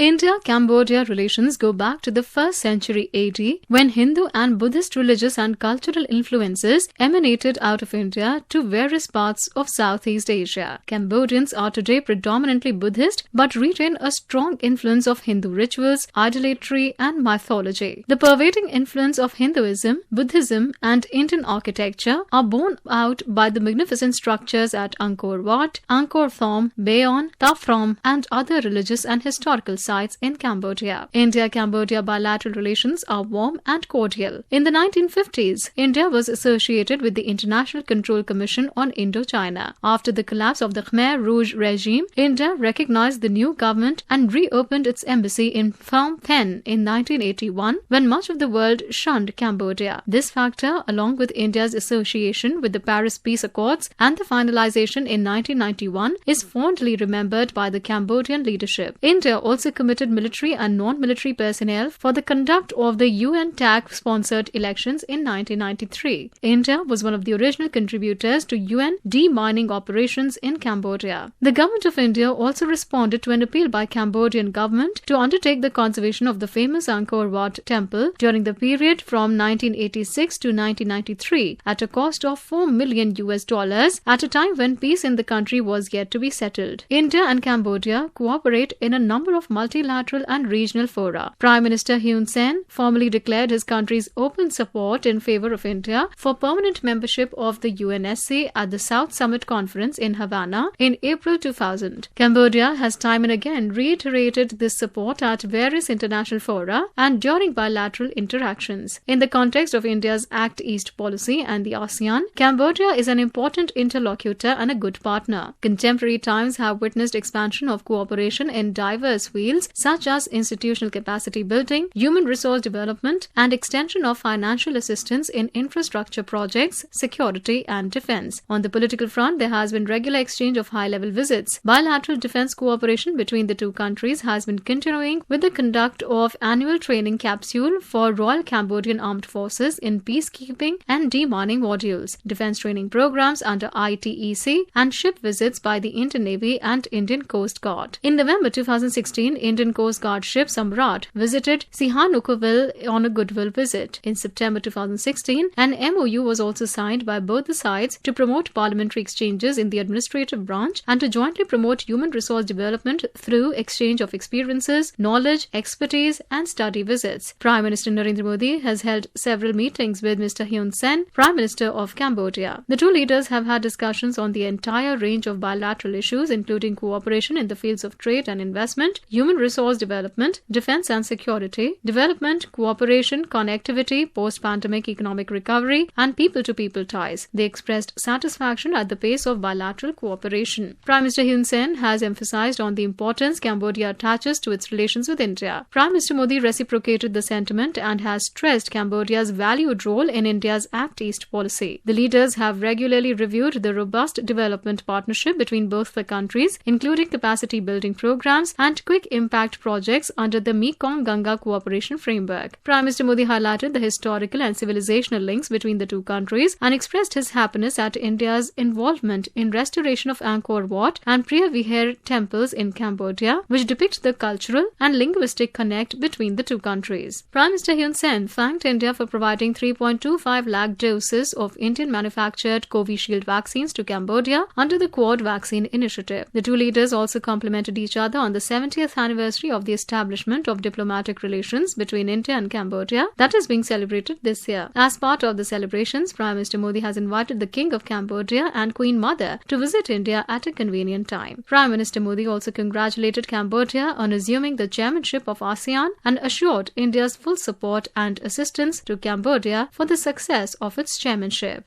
India-Cambodia relations go back to the 1st century AD when Hindu and Buddhist religious and cultural influences emanated out of India to various parts of Southeast Asia. Cambodians are today predominantly Buddhist but retain a strong influence of Hindu rituals, idolatry and mythology. The pervading influence of Hinduism, Buddhism and Indian architecture are borne out by the magnificent structures at Angkor Wat, Angkor Thom, Bayon, Ta Prohm and other religious and historical sites in Cambodia. India-Cambodia bilateral relations are warm and cordial. In the 1950s, India was associated with the International Control Commission on Indochina. After the collapse of the Khmer Rouge regime, India recognized the new government and reopened its embassy in Phnom Penh in 1981 when much of the world shunned Cambodia. This factor, along with India's association with the Paris Peace Accords and the finalization in 1991, is fondly remembered by the Cambodian leadership. India also committed military and non-military personnel for the conduct of the UN TAC-sponsored elections in 1993. India was one of the original contributors to UN demining operations in Cambodia. The government of India also responded to an appeal by Cambodian government to undertake the conservation of the famous Angkor Wat temple during the period from 1986 to 1993 at a cost of $4 million at a time when peace in the country was yet to be settled. India and Cambodia cooperate in a number of multilateral and regional fora. Prime Minister Hun Sen formally declared his country's open support in favor of India for permanent membership of the UNSC at the South Summit Conference in Havana in April 2000. Cambodia has time and again reiterated this support at various international fora and during bilateral interactions. In the context of India's Act East policy and the ASEAN, Cambodia is an important interlocutor and a good partner. Contemporary times have witnessed expansion of cooperation in diverse fields such as institutional capacity building, human resource development, and extension of financial assistance in infrastructure projects, security, and defense. On the political front, there has been regular exchange of high-level visits. Bilateral defense cooperation between the two countries has been continuing with the conduct of annual training capsule for Royal Cambodian Armed Forces in peacekeeping and demining modules, defense training programs under ITEC, and ship visits by the Indian Navy and Indian Coast Guard. In November 2016, Indian Coast Guard ship Samrat visited Sihanoukville on a goodwill visit. In September 2016, an MOU was also signed by both the sides to promote parliamentary exchanges in the administrative branch and to jointly promote human resource development through exchange of experiences, knowledge, expertise, and study visits. Prime Minister Narendra Modi has held several meetings with Mr. Hun Sen, Prime Minister of Cambodia. The two leaders have had discussions on the entire range of bilateral issues, including cooperation in the fields of trade and investment, human resource development, defense and security, development, cooperation, connectivity, post-pandemic economic recovery, and people-to-people ties. They expressed satisfaction at the pace of bilateral cooperation. Prime Minister Hun Sen has emphasized on the importance Cambodia attaches to its relations with India. Prime Minister Modi reciprocated the sentiment and has stressed Cambodia's valued role in India's Act East policy. The leaders have regularly reviewed the robust development partnership between both the countries, including capacity building programs and quick impact projects under the Mekong-Ganga Cooperation Framework. Prime Minister Modi highlighted the historical and civilizational links between the two countries and expressed his happiness at India's involvement in restoration of Angkor Wat and Preah Vihear temples in Cambodia, which depict the cultural and linguistic connect between the two countries. Prime Minister Hun Sen thanked India for providing 3.25 lakh doses of Indian-manufactured Covishield vaccines to Cambodia under the Quad Vaccine Initiative. The two leaders also complimented each other on the 70th anniversary of the establishment of diplomatic relations between India and Cambodia that is being celebrated this year. As part of the celebrations, Prime Minister Modi has invited the King of Cambodia and Queen Mother to visit India at a convenient time. Prime Minister Modi also congratulated Cambodia on assuming the chairmanship of ASEAN and assured India's full support and assistance to Cambodia for the success of its chairmanship.